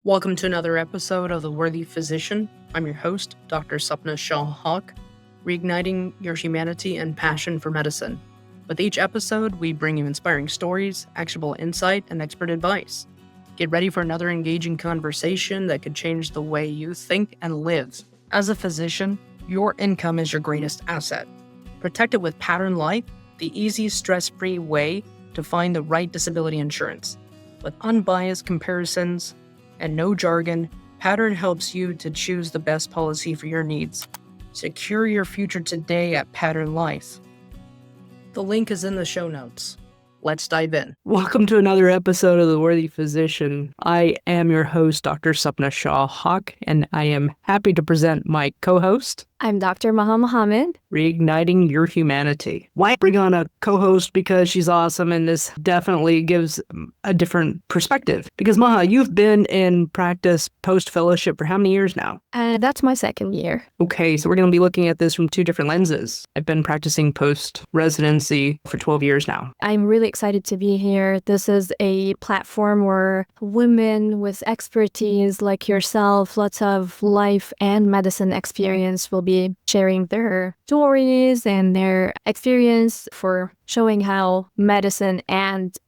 Welcome to another episode of The Worthy Physician. I'm your host, Dr. Sapna Shah-Haque, reigniting your humanity and passion for medicine. With each episode, we bring you inspiring stories, actionable insight, and expert advice. Get ready for another engaging conversation that could change the way you think and live. As a physician, your income is your greatest asset. Protect it with Pattern Life, the easy, stress-free way to find the right disability insurance. With unbiased comparisons and no jargon, Pattern helps you to choose the best policy for your needs. Secure your future today at Pattern Life. The link is in the show notes. Let's dive in. Welcome to another episode of The Worthy Physician. I am your host, Dr. Sapna Shah-Haque, and I am happy to present my co-host. I'm Dr. Maha Mohamad. Reigniting your humanity. Why bring on a co-host? Because she's awesome, and this definitely gives a different perspective. Because Maha, you've been in practice post-fellowship for how many years now? That's my second year. Okay, so we're going to be looking at this from two different lenses. I've been practicing post-residency for 12 years now. I'm really excited to be here. This is a platform where women with expertise like yourself, lots of life and medicine experience, will be sharing their stories and their experience for showing how medicine and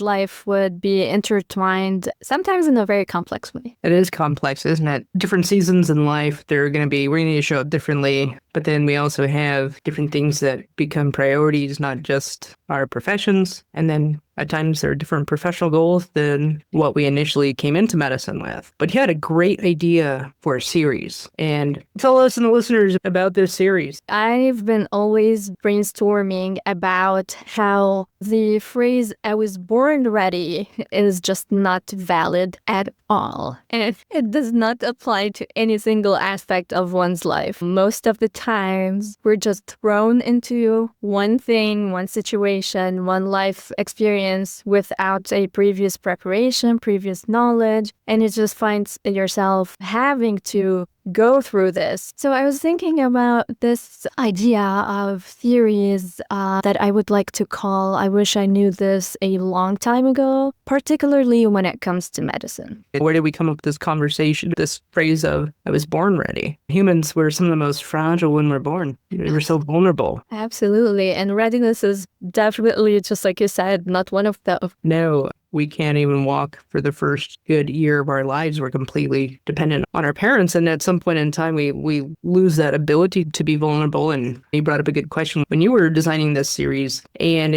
life would be intertwined, sometimes in a very complex way. It is complex, isn't it? Different seasons in life, we're going to show up differently, but then we also have different things that become priorities, not just our professions. And then at times there are different professional goals than what we initially came into medicine with. But you had a great idea for a series. And tell us and the listeners about this series. I've been always brainstorming about how the phrase "I was born ready" is just not valid at all. And it does not apply to any single aspect of one's life. Most of the times, we're just thrown into one thing, one situation, one life experience without a previous preparation, previous knowledge, and it just finds yourself having to go through this. So I was thinking about this idea of theories that I would like to call "I wish I knew this a long time ago," particularly when it comes to medicine. Where did we come up with this conversation, this phrase of "I was born ready"? Humans were some of the most fragile when we're born. We're so vulnerable. Absolutely. And readiness is definitely, just like you said, not one of the... No. We can't even walk for the first good year of our lives. We're completely dependent on our parents. And at some point in time, we lose that ability to be vulnerable. And you brought up a good question when you were designing this series. And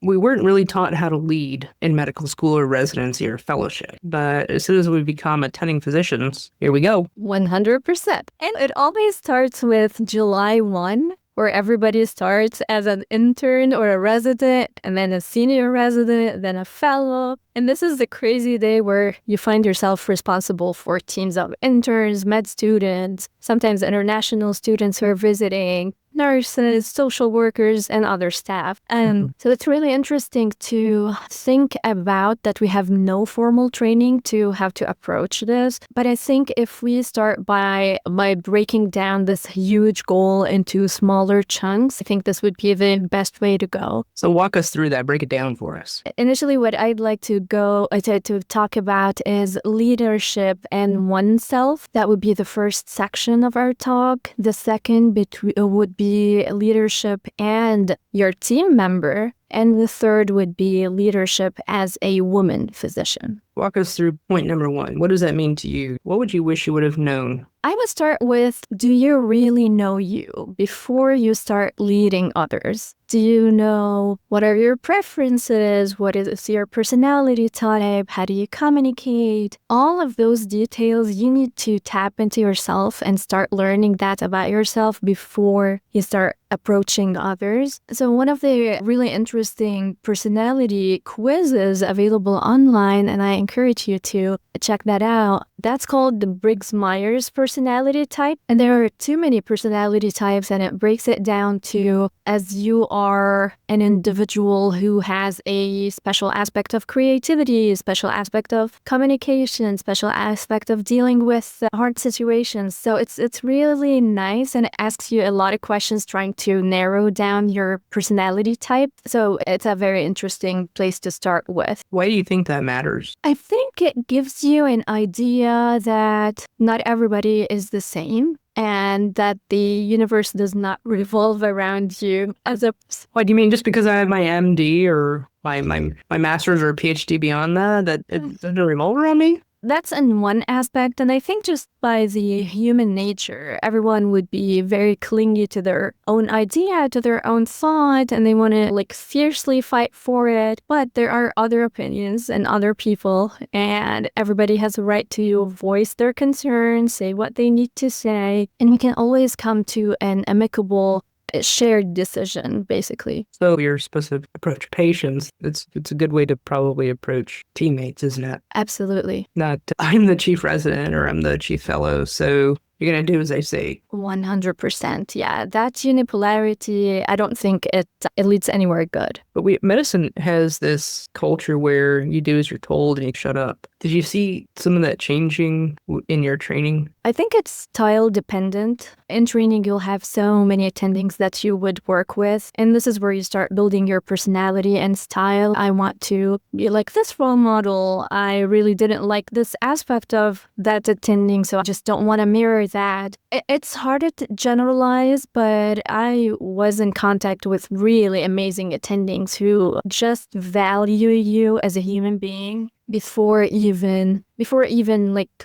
we weren't really taught how to lead in medical school or residency or fellowship. But as soon as we become attending physicians, here we go. 100%. And it always starts with July 1. Where everybody starts as an intern or a resident, and then a senior resident, then a fellow. And this is the crazy day where you find yourself responsible for teams of interns, med students, sometimes international students who are visiting, nurses, social workers, and other staff. So it's really interesting to think about that we have no formal training to how to approach this. But I think if we start by breaking down this huge goal into smaller chunks, I think this would be the best way to go. So walk us through that. Break it down for us. Initially, what I'd like to talk about is leadership and oneself. That would be the first section of our talk. The second would be leadership and your team member. And the third would be leadership as a woman physician. Walk us through point number 1. What does that mean to you? What would you wish you would have known? I would start with, do you really know you before you start leading others? Do you know what are your preferences? What is your personality type? How do you communicate? All of those details, you need to tap into yourself and start learning that about yourself before you start approaching others. So one of the really interesting personality quizzes available online, and I encourage you to check that out, That's called the Briggs-Myers personality type. And there are too many personality types, and it breaks it down to, as you are an individual who has a special aspect of creativity, a special aspect of communication, special aspect of dealing with hard situations. So it's really nice, and it asks you a lot of questions trying to narrow down your personality type. So it's a very interesting place to start with. Why do you think that matters? I think it gives you an idea that not everybody is the same, and that the universe does not revolve around you as a... What do you mean? Just because I have my MD or my master's or PhD beyond that it doesn't revolve around me? That's in one aspect, and I think just by the human nature, everyone would be very clingy to their own idea, to their own thought, and they want to fiercely fight for it. But there are other opinions and other people, and everybody has a right to voice their concerns, say what they need to say, and we can always come to an amicable shared decision, basically. So you're supposed to approach patients. It's a good way to probably approach teammates, isn't it? Absolutely. Not, I'm the chief resident or I'm the chief fellow, so you're going to do as I say. 100%. Yeah, that unipolarity, I don't think it leads anywhere good. But medicine has this culture where you do as you're told and you shut up. Did you see some of that changing in your training? I think it's style dependent. In training, you'll have so many attendings that you would work with. And this is where you start building your personality and style. I want to be like this role model. I really didn't like this aspect of that attending, so I just don't want to mirror that. It's harder to generalize, but I was in contact with really amazing attendings who just value you as a human being before even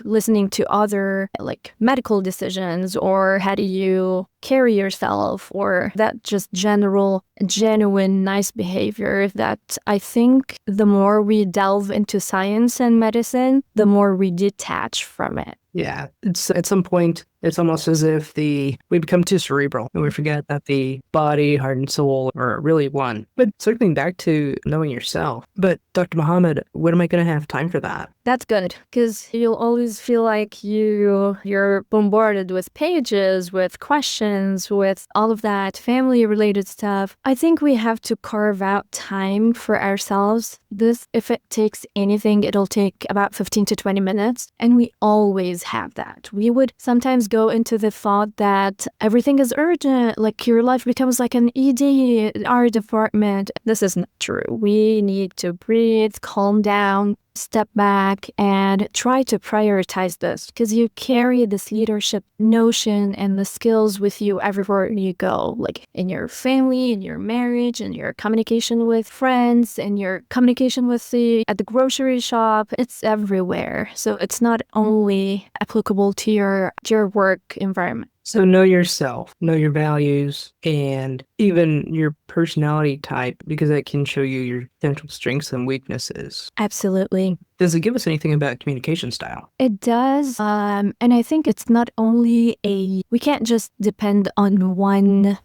listening to other medical decisions, or how do you carry yourself, or that just genuine nice behavior that I think the more we delve into science and medicine, the more we detach from it. Yeah, it's at some point, it's almost as if we become too cerebral and we forget that the body, heart, and soul are really one. But circling back to knowing yourself, but Dr. Mohamad, when am I going to have time for that? That's good, because you'll always feel like you're bombarded with pages, with questions, with all of that family-related stuff. I think we have to carve out time for ourselves. This, if it takes anything, it'll take about 15 to 20 minutes, and we always have that. We would sometimes go into the thought that everything is urgent, like your life becomes like an ED, our department. This is not true. We need to breathe, calm down, step back, and try to prioritize this, because you carry this leadership notion and the skills with you everywhere you go, like in your family, in your marriage, in your communication with friends, in your communication with at the grocery shop. It's everywhere. So it's not only applicable to your work environment. So know yourself, know your values, and even your personality type, because that can show you your potential strengths and weaknesses. Absolutely. Does it give us anything about communication style? It does. And I think it's not only we can't just depend on one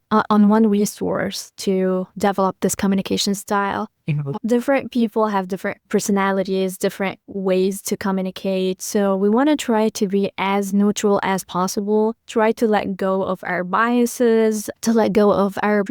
resource to develop this communication style. Different people have different personalities, different ways to communicate. So we want to try to be as neutral as possible, try to let go of our biases, to let go of our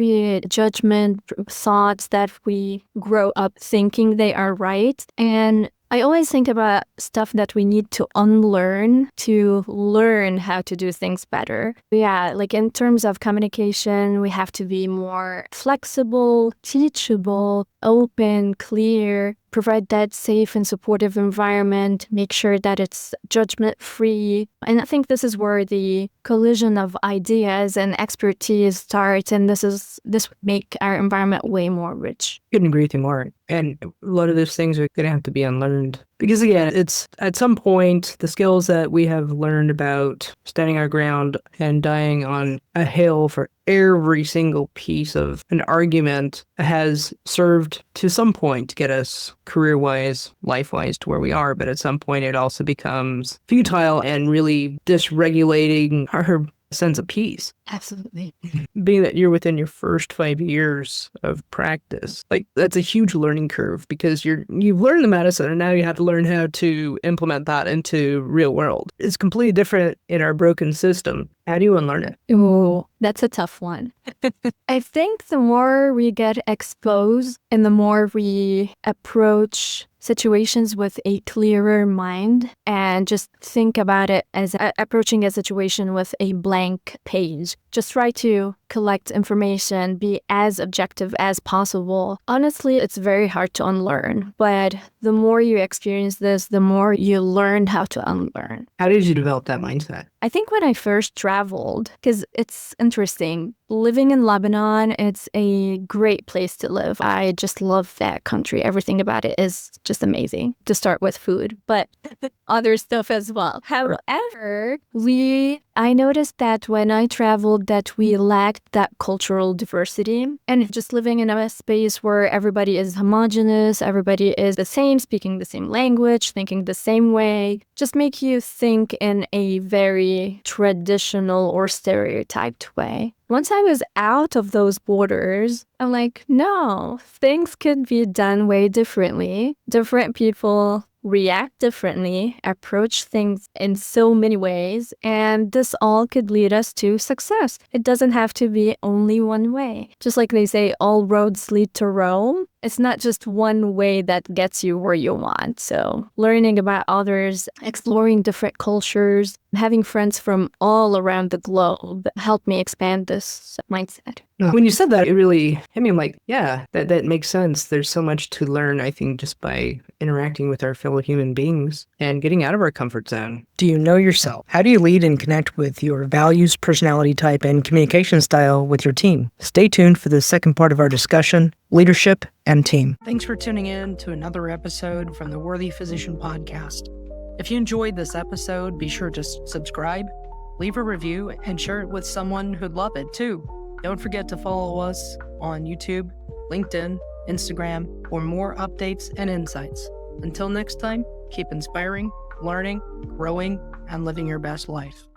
judgment, thoughts that we grow up thinking they are right. And I always think about stuff that we need to unlearn to learn how to do things better. Yeah, like in terms of communication, we have to be more flexible, teachable, open, clear, provide that safe and supportive environment, make sure that it's judgment-free. And I think this is where the collision of ideas and expertise starts, and this would make our environment way more rich. Couldn't agree with you more. And a lot of those things are going to have to be unlearned. Because again, it's at some point, the skills that we have learned about standing our ground and dying on a hill for every single piece of an argument has served to some point to get us career-wise, life-wise to where we are. But at some point, it also becomes futile and really dysregulating our sense of peace. Absolutely. Being that you're within your first 5 years of practice, like that's a huge learning curve because you've learned the medicine and now you have to learn how to implement that into real world. It's completely different in our broken system. How do you unlearn it? Ooh, that's a tough one. I think the more we get exposed and the more we approach situations with a clearer mind and just think about it as approaching a situation with a blank page. Just try to collect information, be as objective as possible. Honestly, it's very hard to unlearn, but the more you experience this, the more you learn how to unlearn. How did you develop that mindset? I think when I first traveled, because it's interesting, living in Lebanon, it's a great place to live. I just love that country. Everything about it is just amazing, to start with food, but other stuff as well. However, I noticed that when I traveled that we lacked that cultural diversity, and just living in a space where everybody is homogenous, everybody is the same, speaking the same language, thinking the same way, just make you think in a very traditional or stereotyped way. Once I was out of those borders, I'm like, no, things could be done way differently. Different people react differently, approach things in so many ways, and this all could lead us to success. It doesn't have to be only one way. Just like they say, all roads lead to Rome. It's not just one way that gets you where you want. So learning about others, exploring different cultures, having friends from all around the globe helped me expand this mindset. When you said that, it really hit me. I'm like, yeah, that makes sense. There's so much to learn, I think, just by interacting with our fellow human beings and getting out of our comfort zone. Do you know yourself? How do you lead and connect with your values, personality type, and communication style with your team? Stay tuned for the second part of our discussion, leadership and team. Thanks for tuning in to another episode from the Worthy Physician Podcast. If you enjoyed this episode, be sure to subscribe, leave a review, and share it with someone who'd love it too. Don't forget to follow us on YouTube, LinkedIn, Instagram for more updates and insights. Until next time, keep inspiring, learning, growing, and living your best life.